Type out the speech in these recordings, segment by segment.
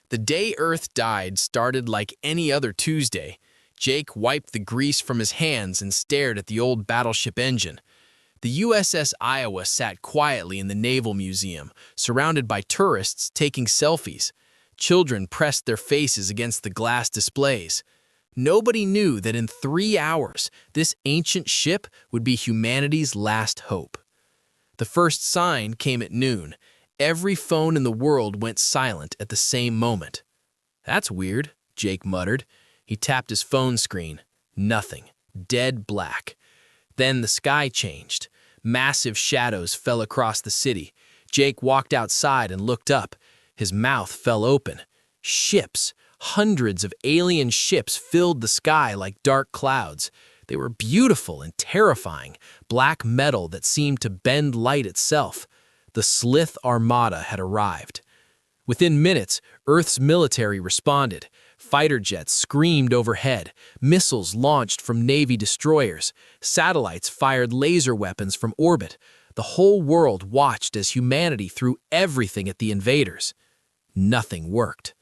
The day Earth died started like any other Tuesday. Jake wiped the grease from his hands and stared at the old battleship engine. The USS Iowa sat quietly in the Naval Museum, surrounded by tourists taking selfies. Children pressed their faces against the glass displays. Nobody knew that in 3 hours, this ancient ship would be humanity's last hope. The first sign came at noon. Every phone in the world went silent at the same moment. "That's weird," Jake muttered. He tapped his phone screen. Nothing. Dead black. Then the sky changed. Massive shadows fell across the city. Jake walked outside and looked up. His mouth fell open. Ships, hundreds of alien ships filled the sky like dark clouds. They were beautiful and terrifying, black metal that seemed to bend light itself. The Slith Armada had arrived. Within minutes, Earth's military responded. Fighter jets screamed overhead, missiles launched from Navy destroyers, satellites fired laser weapons from orbit. The whole world watched as humanity threw everything at the invaders. Nothing worked.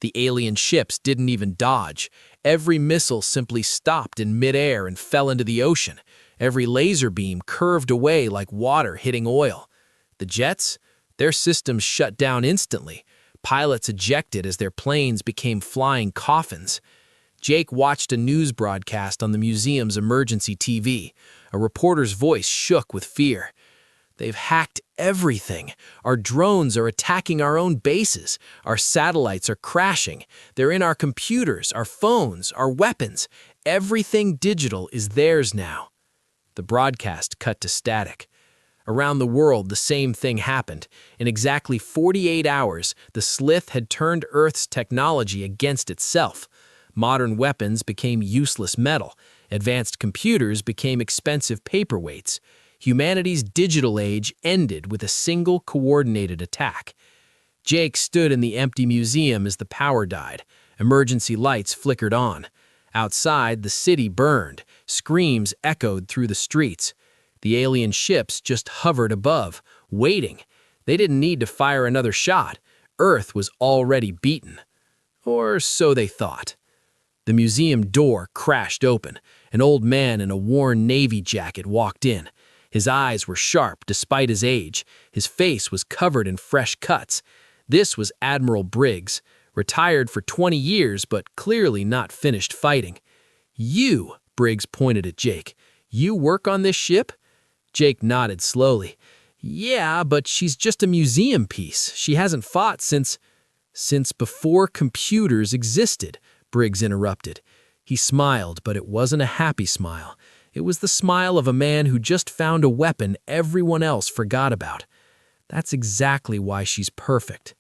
The alien ships didn't even dodge. Every missile simply stopped in midair and fell into the ocean. Every laser beam curved away like water hitting oil. The jets? Their systems shut down instantly. Pilots ejected as their planes became flying coffins. Jake watched a news broadcast on the museum's emergency TV. A reporter's voice shook with fear. "They've hacked everything. Our drones are attacking our own bases. Our satellites are crashing. They're in our computers, our phones, our weapons. Everything digital is theirs now." The broadcast cut to static. Around the world, the same thing happened. In exactly 48 hours, the Slith had turned Earth's technology against itself. Modern weapons became useless metal. Advanced computers became expensive paperweights. Humanity's digital age ended with a single coordinated attack. Jake stood in the empty museum as the power died. Emergency lights flickered on. Outside, the city burned. Screams echoed through the streets. The alien ships just hovered above, waiting. They didn't need to fire another shot. Earth was already beaten. Or so they thought. The museum door crashed open. An old man in a worn Navy jacket walked in. His eyes were sharp despite his age. His face was covered in fresh cuts. This was Admiral Briggs, retired for 20 years but clearly not finished fighting. "You," Briggs pointed at Jake. "You work on this ship?" Jake nodded slowly. "Yeah, but she's just a museum piece. She hasn't fought since before computers existed," Briggs interrupted. He smiled, but it wasn't a happy smile. It was the smile of a man who just found a weapon everyone else forgot about. "That's exactly why she's perfect."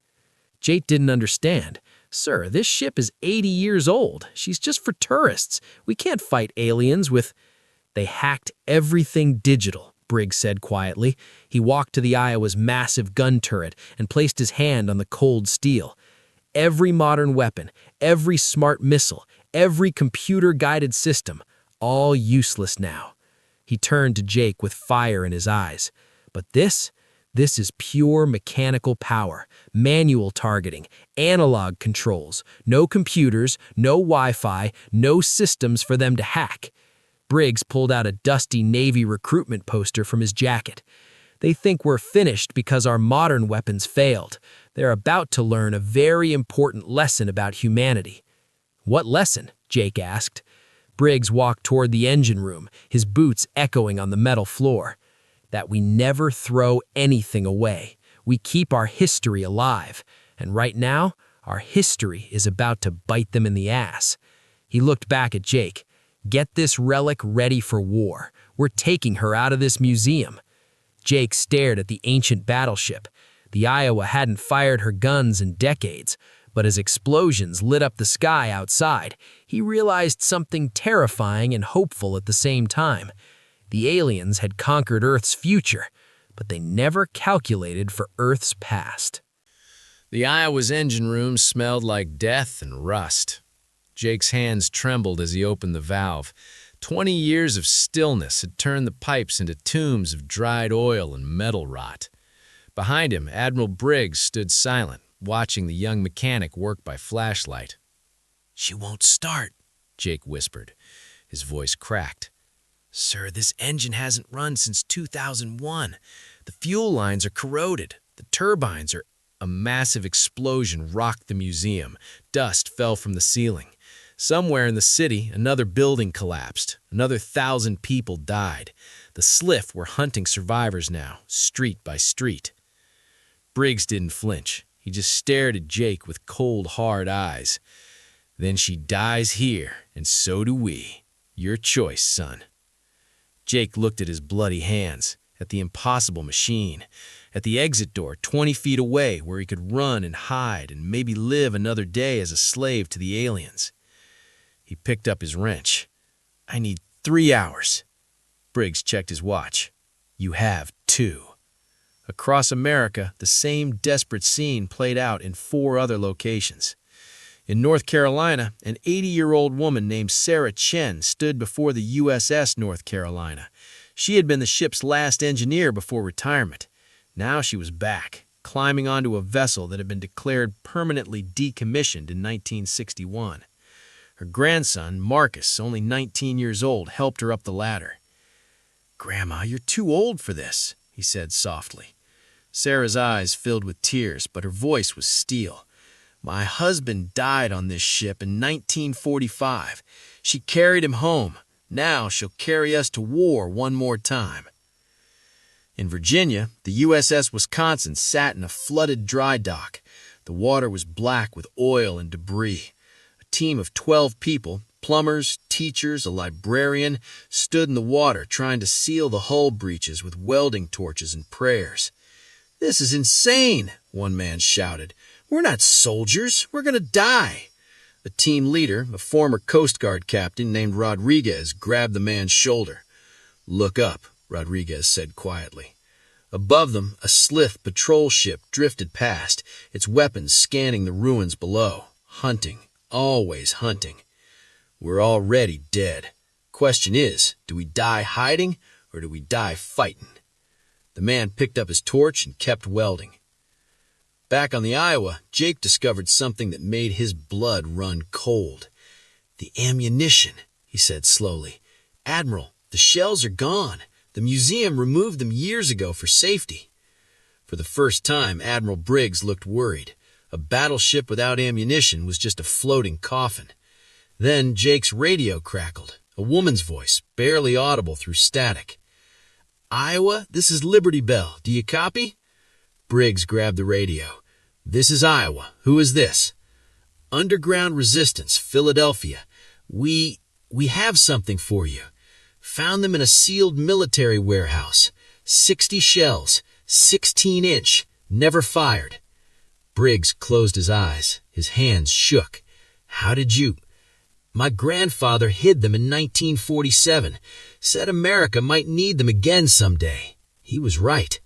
Jake didn't understand. "Sir, this ship is 80 years old. She's just for tourists. We can't fight aliens with—" "They hacked everything digital," Briggs said quietly. He walked to the Iowa's massive gun turret and placed his hand on the cold steel. Every modern weapon, every smart missile, every computer-guided system, all useless now. He turned to Jake with fire in his eyes. "But this is pure mechanical power, manual targeting, analog controls, no computers, no Wi-Fi, no systems for them to hack." Briggs pulled out a dusty Navy recruitment poster from his jacket. "They think we're finished because our modern weapons failed. They're about to learn a very important lesson about humanity." "What lesson?" Jake asked. Briggs walked toward the engine room, his boots echoing on the metal floor. "That we never throw anything away. We keep our history alive. And right now, our history is about to bite them in the ass." He looked back at Jake. "Get this relic ready for war. We're taking her out of this museum." Jake stared at the ancient battleship. The Iowa hadn't fired her guns in decades, but as explosions lit up the sky outside, he realized something terrifying and hopeful at the same time. The aliens had conquered Earth's future, but they never calculated for Earth's past. The Iowa's engine room smelled like death and rust. Jake's hands trembled as he opened the valve. 20 years of stillness had turned the pipes into tombs of dried oil and metal rot. Behind him, Admiral Briggs stood silent, watching the young mechanic work by flashlight. "She won't start," Jake whispered. His voice cracked. "Sir, this engine hasn't run since 2001. The fuel lines are corroded. The turbines are—" A massive explosion rocked the museum. Dust fell from the ceiling. Somewhere in the city, another building collapsed. Another 1,000 people died. The SLIF were hunting survivors now, street by street. Briggs didn't flinch. He just stared at Jake with cold, hard eyes. "Then she dies here, and so do we. Your choice, son." Jake looked at his bloody hands, at the impossible machine, at the exit door 20 feet away where he could run and hide and maybe live another day as a slave to the aliens. He picked up his wrench. "I need 3 hours." Briggs checked his watch. "You have 2. Across America, the same desperate scene played out in 4 other locations. In North Carolina, an 80-year-old woman named Sarah Chen stood before the USS North Carolina. She had been the ship's last engineer before retirement. Now she was back, climbing onto a vessel that had been declared permanently decommissioned in 1961. Her grandson, Marcus, only 19 years old, helped her up the ladder. "Grandma, you're too old for this," he said softly. Sarah's eyes filled with tears, but her voice was steel. "My husband died on this ship in 1945. She carried him home. Now she'll carry us to war one more time." In Virginia, the USS Wisconsin sat in a flooded dry dock. The water was black with oil and debris. A team of 12 people, plumbers, teachers, a librarian, stood in the water trying to seal the hull breaches with welding torches and prayers. "This is insane," one man shouted. "We're not soldiers. We're going to die." A team leader, a former Coast Guard captain named Rodriguez, grabbed the man's shoulder. "Look up," Rodriguez said quietly. Above them, a SLIF patrol ship drifted past, its weapons scanning the ruins below. Hunting, always hunting. "We're already dead. Question is, do we die hiding or do we die fighting?" The man picked up his torch and kept welding. Back on the Iowa, Jake discovered something that made his blood run cold. "The ammunition," he said slowly. "Admiral, the shells are gone. The museum removed them years ago for safety." For the first time, Admiral Briggs looked worried. A battleship without ammunition was just a floating coffin. Then Jake's radio crackled, a woman's voice, barely audible through static. "Iowa, this is Liberty Bell. Do you copy?" Briggs grabbed the radio. "This is Iowa. Who is this?" "Underground Resistance, Philadelphia. We have something for you. Found them in a sealed military warehouse. 60 shells, 16-inch, never fired." Briggs closed his eyes. His hands shook. "How did you—" "My grandfather hid them in 1947. Said America might need them again someday. He was right."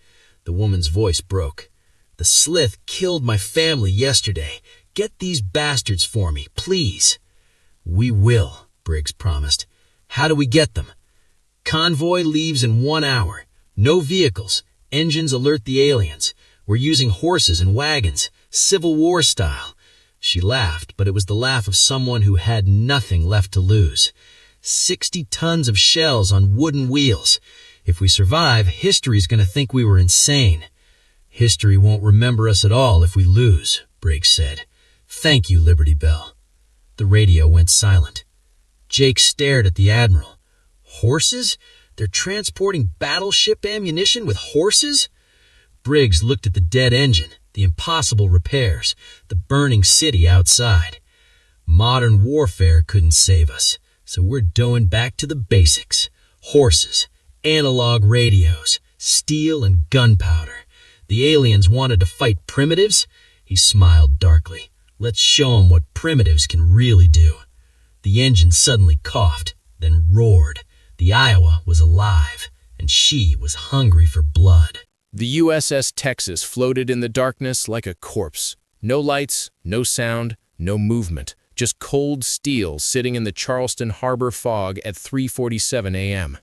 The woman's voice broke. "The SLIF killed my family yesterday. Get these bastards for me, please." "We will," Briggs promised. "How do we get them?" "Convoy leaves in 1 hour. No vehicles. Engines alert the aliens. We're using horses and wagons, Civil War style." She laughed, but it was the laugh of someone who had nothing left to lose. 60 tons of shells on wooden wheels. If we survive, history's going to think we were insane. "History won't remember us at all if we lose," Briggs said. "Thank you, Liberty Bell." The radio went silent. Jake stared at the Admiral. "Horses? They're transporting battleship ammunition with horses?" Briggs looked at the dead engine, the impossible repairs, the burning city outside. "Modern warfare couldn't save us, so we're going back to the basics. Horses, analog radios, steel and gunpowder. The aliens wanted to fight primitives?" He smiled darkly. "Let's show them what primitives can really do." The engine suddenly coughed, then roared. The Iowa was alive, and she was hungry for blood. The USS Texas floated in the darkness like a corpse. No lights, no sound, no movement. Just cold steel sitting in the Charleston harbor fog at 3:47 a.m.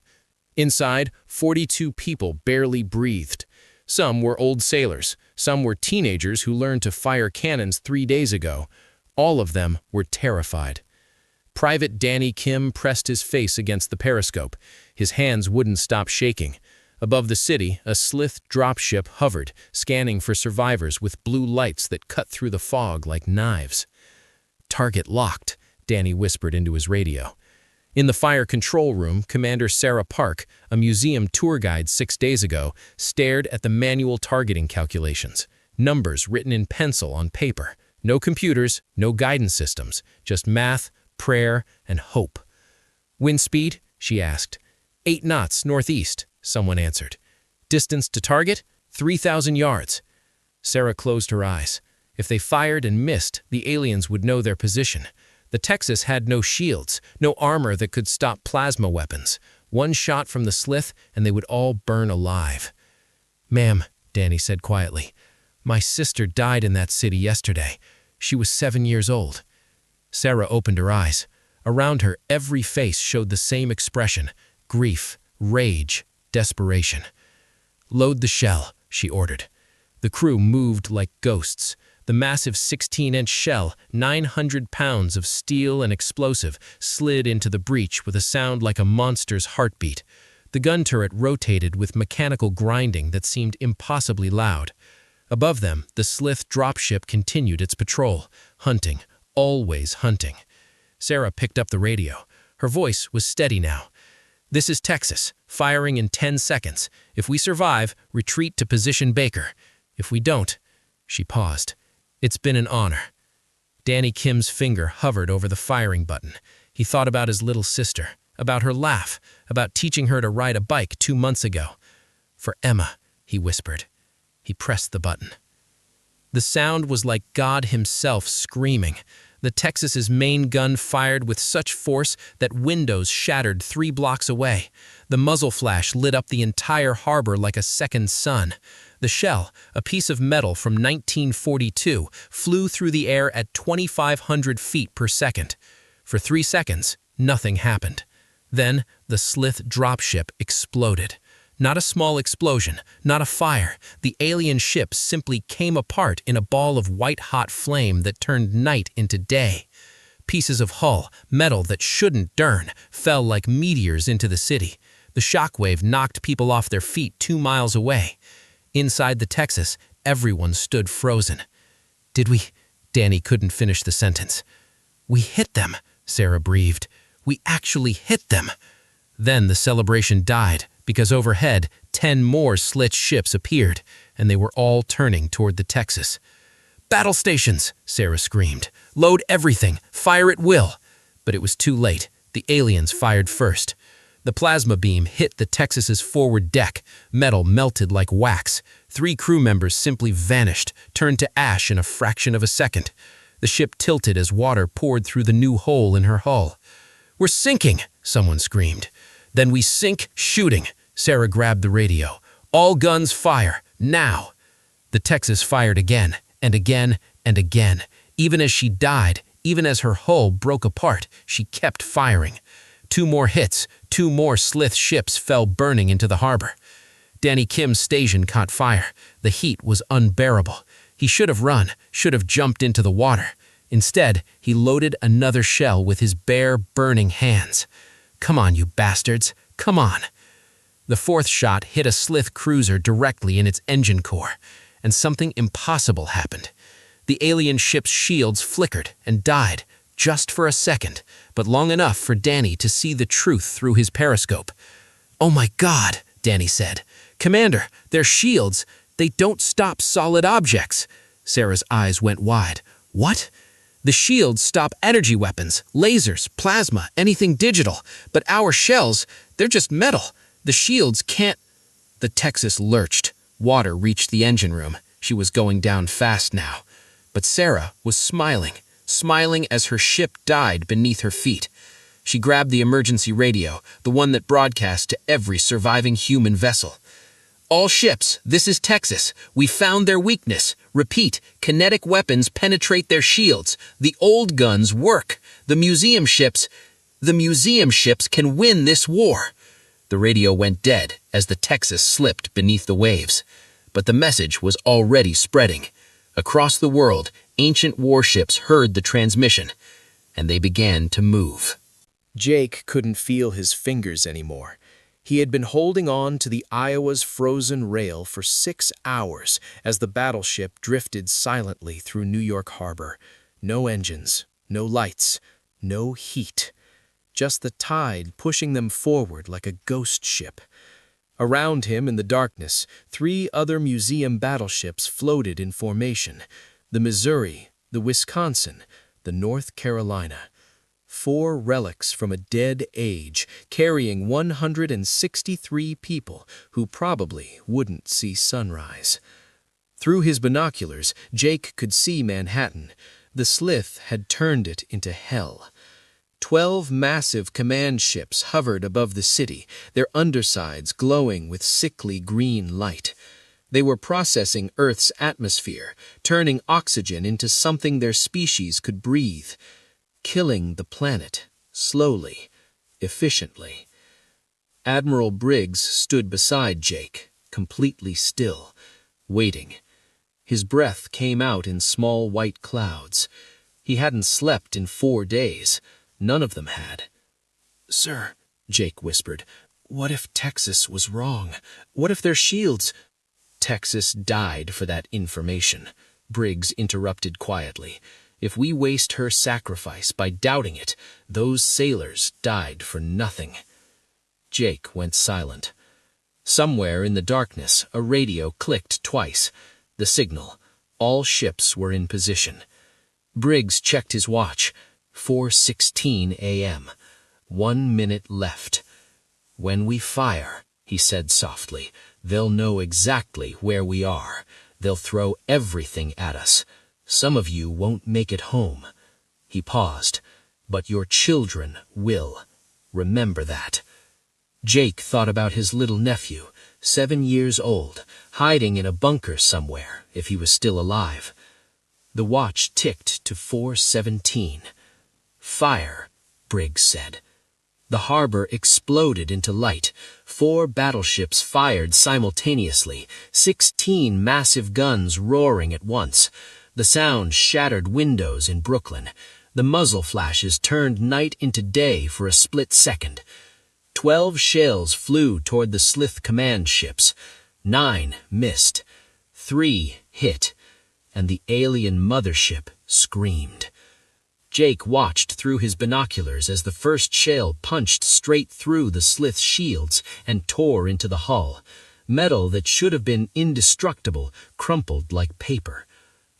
Inside, 42 people barely breathed. Some were old sailors, Some were teenagers who learned to fire cannons 3 days ago. All of them were terrified. Private Danny Kim pressed his face against the periscope. His hands wouldn't stop shaking. Above the city, a Slith dropship hovered, scanning for survivors with blue lights that cut through the fog like knives. "Target locked," Danny whispered into his radio. In the fire control room, Commander Sarah Park, a museum tour guide 6 days ago, stared at the manual targeting calculations. Numbers written in pencil on paper. No computers, no guidance systems, just math, prayer, and hope. "Wind speed?" she asked. 8 knots northeast, someone answered. "Distance to target? 3,000 yards. Sarah closed her eyes. If they fired and missed, the aliens would know their position. The Texas had no shields, no armor that could stop plasma weapons. One shot from the Slith and they would all burn alive. "Ma'am," Danny said quietly, "my sister died in that city yesterday. She was 7 years old." Sarah opened her eyes. Around her, every face showed the same expression: grief, rage, desperation. "Load the shell," she ordered. The crew moved like ghosts. The massive 16-inch shell, 900 pounds of steel and explosive, slid into the breach with a sound like a monster's heartbeat. The gun turret rotated with mechanical grinding that seemed impossibly loud. Above them, the Slith dropship continued its patrol, hunting, always hunting. Sarah picked up the radio. Her voice was steady now. "This is Texas, firing in 10 seconds. If we survive, retreat to position Baker. If we don't..." She paused. "It's been an honor." Danny Kim's finger hovered over the firing button. He thought about his little sister, about her laugh, about teaching her to ride a bike 2 months ago. "For Emma," he whispered. He pressed the button. The sound was like God himself screaming. The Texas's main gun fired with such force that windows shattered 3 blocks away. The muzzle flash lit up the entire harbor like a second sun. The shell, a piece of metal from 1942, flew through the air at 2,500 feet per second. For 3 seconds, nothing happened. Then, the Slith dropship exploded. Not a small explosion, not a fire. The alien ship simply came apart in a ball of white-hot flame that turned night into day. Pieces of hull, metal that shouldn't burn, fell like meteors into the city. The shockwave knocked people off their feet 2 miles away. Inside the Texas, everyone stood frozen. "Did we..." Danny couldn't finish the sentence. "We hit them," Sarah breathed. "We actually hit them." Then the celebration died, because overhead, 10 more Slith ships appeared, and they were all turning toward the Texas. "Battle stations!" Sarah screamed. "Load everything! Fire at will!" But it was too late. The aliens fired first. The plasma beam hit the Texas's forward deck. Metal melted like wax. 3 crew members simply vanished, turned to ash in a fraction of a second. The ship tilted as water poured through the new hole in her hull. "We're sinking!" someone screamed. "Then we sink shooting!" Sarah grabbed the radio. "All guns fire! Now!" The Texas fired again, and again, and again. Even as she died, even as her hull broke apart, she kept firing. 2 more hits, 2 more Slith ships fell burning into the harbor. Danny Kim's station caught fire. The heat was unbearable. He should have run, should have jumped into the water. Instead, he loaded another shell with his bare, burning hands. "Come on, you bastards, come on." The 4th shot hit a Slith cruiser directly in its engine core, and something impossible happened. The alien ship's shields flickered and died, just for a second, but long enough for Danny to see the truth through his periscope. "Oh my God," Danny said. "Commander, their shields, they don't stop solid objects." Sarah's eyes went wide. "What?" "The shields stop energy weapons, lasers, plasma, anything digital. But our shells, they're just metal. The shields can't..." The Texas lurched. Water reached the engine room. She was going down fast now. But Sarah was smiling as her ship died beneath her feet. She grabbed the emergency radio, the one that broadcast to every surviving human vessel. "All ships, this is Texas. We found their weakness. Repeat, kinetic weapons penetrate their shields. The old guns work. The museum ships can win this war." The radio went dead as the Texas slipped beneath the waves. But the message was already spreading. Across the world, ancient warships heard the transmission, and they began to move. Jake couldn't feel his fingers anymore. He had been holding on to the Iowa's frozen rail for 6 hours as the battleship drifted silently through New York Harbor. No engines, no lights, no heat. Just the tide pushing them forward like a ghost ship. Around him in the darkness, 3 other museum battleships floated in formation. The Missouri, the Wisconsin, the North Carolina. 4 relics from a dead age, carrying 163 people who probably wouldn't see sunrise. Through his binoculars, Jake could see Manhattan. The Slith had turned it into hell. 12 massive command ships hovered above the city, their undersides glowing with sickly green light. They were processing Earth's atmosphere, turning oxygen into something their species could breathe. Killing the planet, slowly, efficiently. Admiral Briggs stood beside Jake, completely still, waiting. His breath came out in small white clouds. He hadn't slept in 4 days. None of them had. "Sir," Jake whispered, "what if Texas was wrong? What if their shields—" "Texas died for that information," Briggs interrupted quietly. "If we waste her sacrifice by doubting it, those sailors died for nothing." Jake went silent. Somewhere in the darkness, a radio clicked twice. The signal. All ships were in position. Briggs checked his watch. 4:16 a.m. 1 minute left. "When we fire," he said softly, "they'll know exactly where we are. They'll throw everything at us. Some of you won't make it home." He paused. "But your children will. Remember that." Jake thought about his little nephew, 7 years old, hiding in a bunker somewhere, if he was still alive. The watch ticked to 4:17. "Fire," Briggs said. The harbor exploded into light. 4 battleships fired simultaneously, 16 massive guns roaring at once. The sound shattered windows in Brooklyn. The muzzle flashes turned night into day for a split second. 12 shells flew toward the Slith command ships. 9 missed. 3 hit. And the alien mothership screamed. Jake watched through his binoculars as the first shell punched straight through the Slith's shields and tore into the hull. Metal that should have been indestructible crumpled like paper.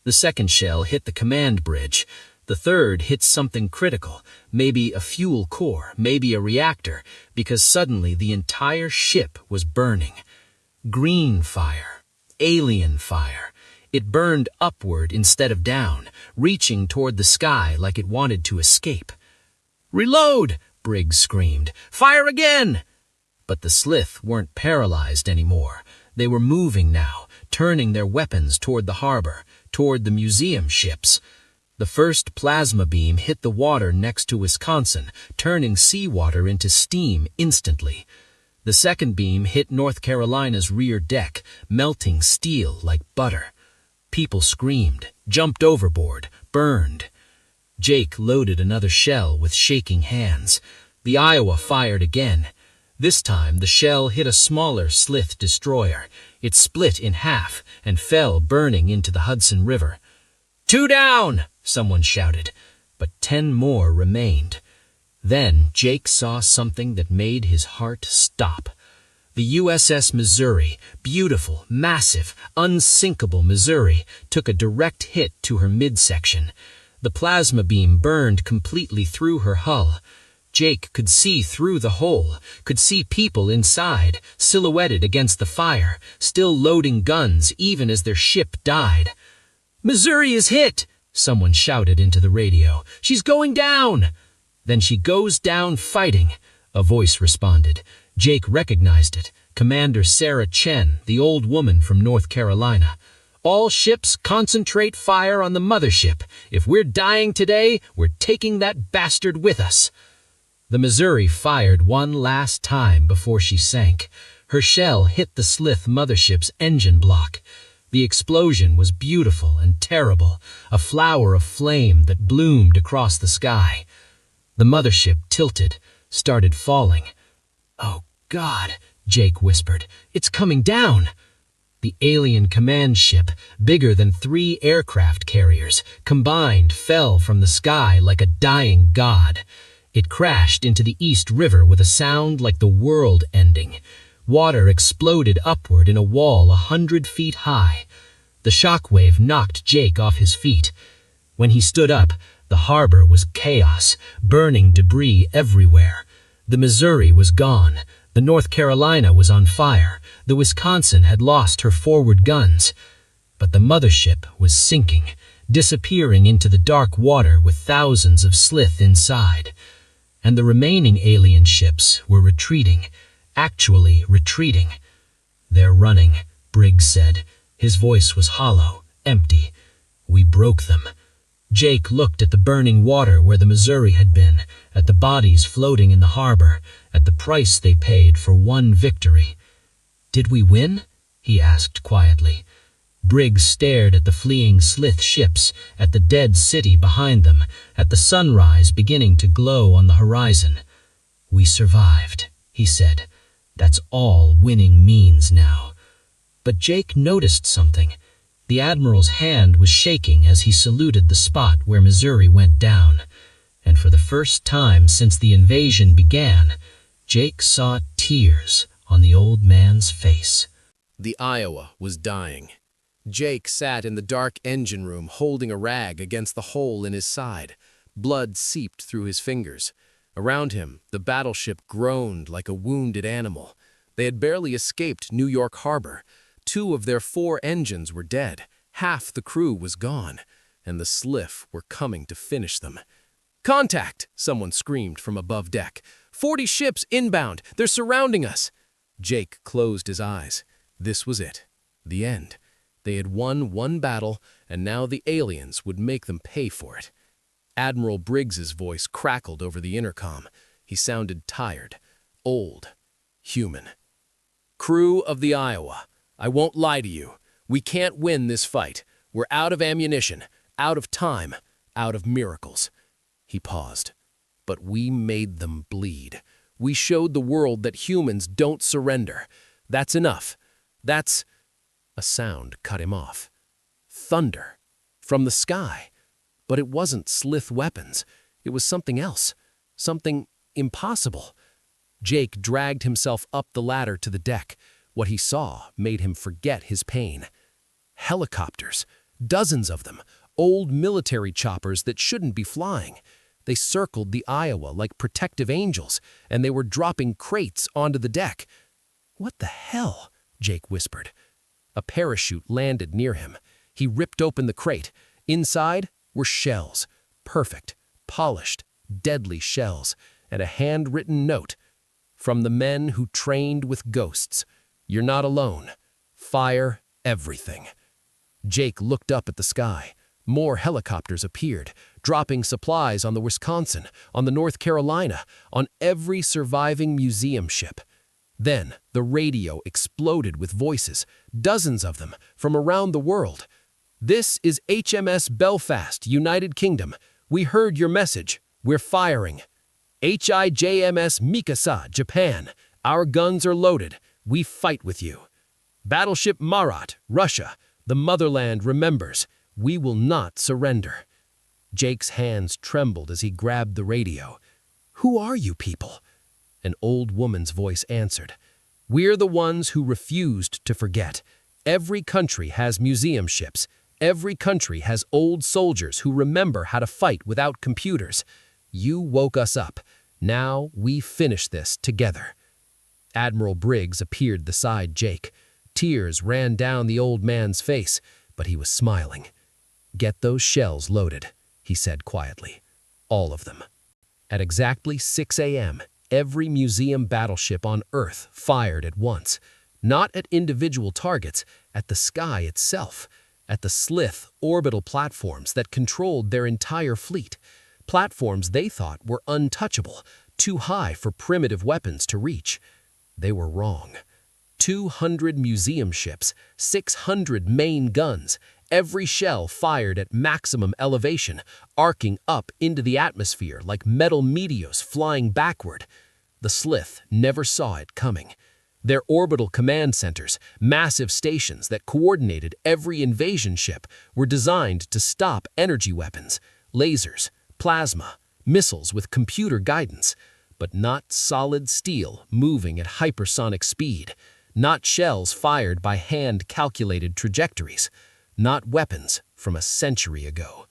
The second shell hit the command bridge. The third hit something critical, maybe a fuel core, maybe a reactor, because suddenly the entire ship was burning. Green fire. Alien fire. It burned upward instead of down, reaching toward the sky like it wanted to escape. "Reload!" Briggs screamed. "Fire again!" But the Slith weren't paralyzed anymore. They were moving now, turning their weapons toward the harbor, toward the museum ships. The first plasma beam hit the water next to Wisconsin, turning seawater into steam instantly. The second beam hit North Carolina's rear deck, melting steel like butter. People screamed, jumped overboard, burned. Jake loaded another shell with shaking hands. The Iowa fired again. This time the shell hit a smaller Slith destroyer. It split in half and fell burning into the Hudson River. "2 down!" someone shouted, but 10 more remained. Then Jake saw something that made his heart stop. The USS Missouri, beautiful, massive, unsinkable Missouri, took a direct hit to her midsection. The plasma beam burned completely through her hull. Jake could see through the hole, could see people inside, silhouetted against the fire, still loading guns even as their ship died. "Missouri is hit!" someone shouted into the radio. "She's going down!" "Then she goes down fighting," a voice responded. Jake recognized it. Commander Sarah Chen, the old woman from North Carolina. "All ships concentrate fire on the mothership. If we're dying today, we're taking that bastard with us." The Missouri fired one last time before she sank. Her shell hit the Slith mothership's engine block. The explosion was beautiful and terrible, a flower of flame that bloomed across the sky. The mothership tilted, started falling. "Oh, God," Jake whispered. "It's coming down." The alien command ship, bigger than 3 aircraft carriers, combined fell from the sky like a dying god. It crashed into the East River with a sound like the world ending. Water exploded upward in a wall 100 feet high. The shockwave knocked Jake off his feet. When he stood up, the harbor was chaos, burning debris everywhere. The Missouri was gone. The North Carolina was on fire. The Wisconsin had lost her forward guns. But the mothership was sinking, disappearing into the dark water with thousands of Slith inside. And the remaining alien ships were retreating, actually retreating. "They're running," Briggs said. His voice was hollow, empty. "We broke them." Jake looked at the burning water where the Missouri had been, at the bodies floating in the harbor, at the price they paid for one victory. "Did we win?" he asked quietly. Briggs stared at the fleeing Slith ships, at the dead city behind them, at the sunrise beginning to glow on the horizon. "We survived," he said. "That's all winning means now." But Jake noticed something. The Admiral's hand was shaking as he saluted the spot where Missouri went down. And for the first time since the invasion began, Jake saw tears on the old man's face. The Iowa was dying. Jake sat in the dark engine room holding a rag against the hole in his side. Blood seeped through his fingers. Around him, the battleship groaned like a wounded animal. They had barely escaped New York Harbor. 2 of their 4 engines were dead. Half the crew was gone, and the Slith were coming to finish them. "Contact!" someone screamed from above deck. 40 ships inbound! They're surrounding us!" Jake closed his eyes. This was it. The end. They had won one battle, and now the aliens would make them pay for it. Admiral Briggs's voice crackled over the intercom. He sounded tired, old, human. "Crew of the Iowa, I won't lie to you. We can't win this fight. We're out of ammunition, out of time, out of miracles." He paused. "But we made them bleed. We showed the world that humans don't surrender. That's enough. That's—" A sound cut him off. Thunder. From the sky. But it wasn't Slith weapons. It was something else. Something impossible. Jake dragged himself up the ladder to the deck. What he saw made him forget his pain. Helicopters. Dozens of them. Old military choppers that shouldn't be flying. They circled the Iowa like protective angels, and they were dropping crates onto the deck. "What the hell?" Jake whispered. A parachute landed near him. He ripped open the crate. Inside were shells. Perfect, polished, deadly shells. And a handwritten note. "From the men who trained with ghosts. You're not alone. Fire everything." Jake looked up at the sky. More helicopters appeared, dropping supplies on the Wisconsin, on the North Carolina, on every surviving museum ship. Then the radio exploded with voices, dozens of them, from around the world. "This is HMS Belfast, United Kingdom. We heard your message. We're firing. HIJMS Mikasa, Japan. Our guns are loaded. We fight with you. Battleship Marat, Russia. The motherland remembers. We will not surrender." Jake's hands trembled as he grabbed the radio. "Who are you people?" An old woman's voice answered. "We're the ones who refused to forget. Every country has museum ships. Every country has old soldiers who remember how to fight without computers. You woke us up. Now we finish this together." Admiral Briggs appeared beside Jake. Tears ran down the old man's face, but he was smiling. "Get those shells loaded," he said quietly. "All of them." At exactly 6 a.m., every museum battleship on Earth fired at once. Not at individual targets, at the sky itself. At the Slith orbital platforms that controlled their entire fleet. Platforms they thought were untouchable, too high for primitive weapons to reach. They were wrong. 200 museum ships, 600 main guns, every shell fired at maximum elevation, arcing up into the atmosphere like metal meteors flying backward. The Slith never saw it coming. Their orbital command centers, massive stations that coordinated every invasion ship, were designed to stop energy weapons, lasers, plasma, missiles with computer guidance, but not solid steel moving at hypersonic speed, not shells fired by hand-calculated trajectories, not weapons from a century ago.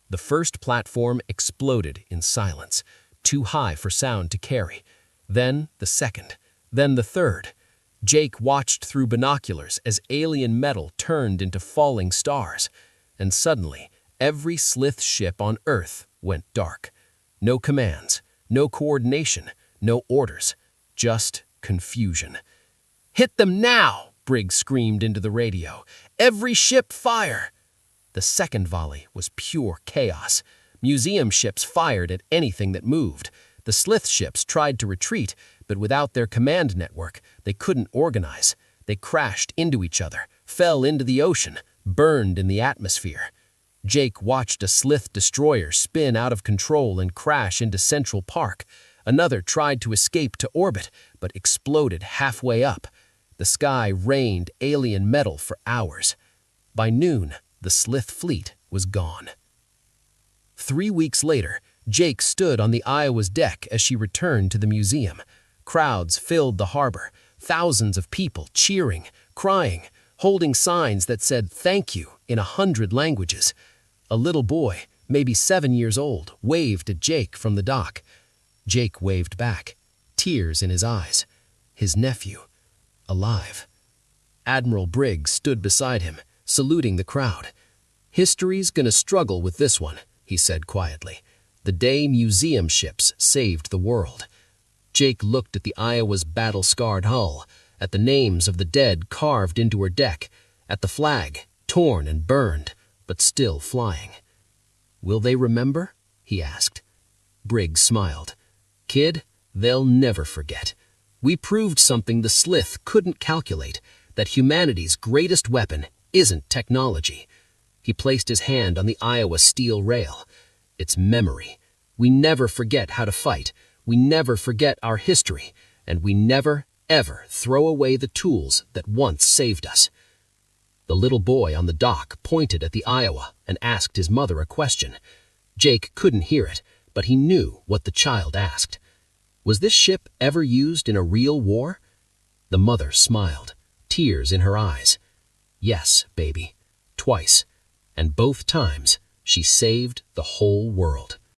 The first platform exploded in silence, too high for sound to carry. Then the second, then the third. Jake watched through binoculars as alien metal turned into falling stars, and suddenly every Slith ship on Earth went dark. No commands, no coordination, no orders, just confusion. "Hit them now!" Briggs screamed into the radio. "Every ship fire!" The second volley was pure chaos. Museum ships fired at anything that moved. The Slith ships tried to retreat, but without their command network, they couldn't organize. They crashed into each other, fell into the ocean, burned in the atmosphere. Jake watched a Slith destroyer spin out of control and crash into Central Park. Another tried to escape to orbit, but exploded halfway up. The sky rained alien metal for hours. By noon, the Slith fleet was gone. 3 weeks later, Jake stood on the Iowa's deck as she returned to the museum. Crowds filled the harbor, thousands of people cheering, crying, holding signs that said "thank you" in 100 languages. A little boy, maybe 7 years old, waved at Jake from the dock. Jake waved back, tears in his eyes. His nephew, alive. Admiral Briggs stood beside him, saluting the crowd. "History's gonna struggle with this one," he said quietly. "The day museum ships saved the world." Jake looked at the Iowa's battle-scarred hull, at the names of the dead carved into her deck, at the flag, torn and burned, but still flying. "Will they remember?" he asked. Briggs smiled. "Kid, they'll never forget. We proved something the Slith couldn't calculate, that humanity's greatest weapon isn't technology." He placed his hand on the Iowa steel rail. "It's memory. We never forget how to fight. We never forget our history, and we never, ever throw away the tools that once saved us." The little boy on the dock pointed at the Iowa and asked his mother a question. Jake couldn't hear it, but he knew what the child asked. "Was this ship ever used in a real war?" The mother smiled, tears in her eyes. "Yes, baby, twice, and both times she saved the whole world."